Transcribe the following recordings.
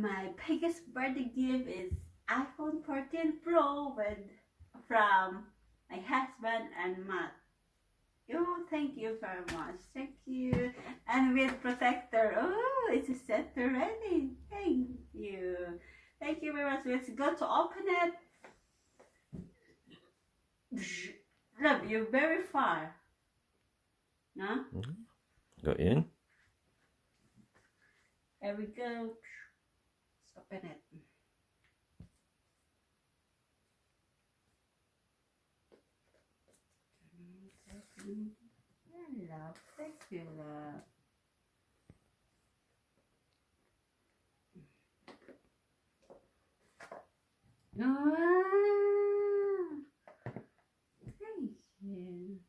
my biggest birthday gift is iPhone 14 Pro from my husband and Matt. Oh, thank you very much. Thank you. And with protector. Oh, it's a set already. Thank you. Thank you very much. Let's go to open it. Love you very far. No? Got you in. There we go. Let's open it. Love, thank you, love. Thank you.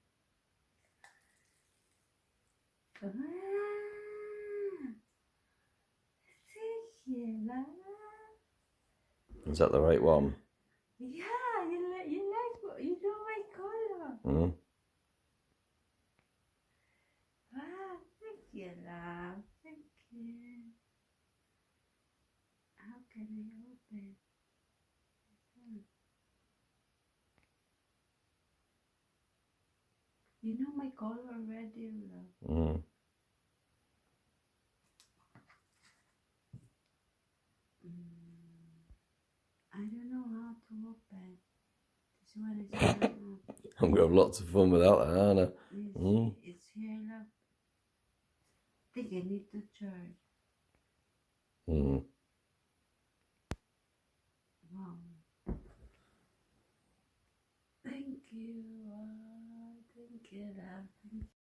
Thank you, love. Is that the right one? Yeah, you know my color. Mm. Wow, thank you, love. Thank you. How can I open? You know my color already, love. Mm. I don't know how to open. This one is here, love. I'm gonna have lots of fun without that, aren't I? It's here, love. I think I need to charge. Mm. Wow. Thank you. Thank you, love. Thank you.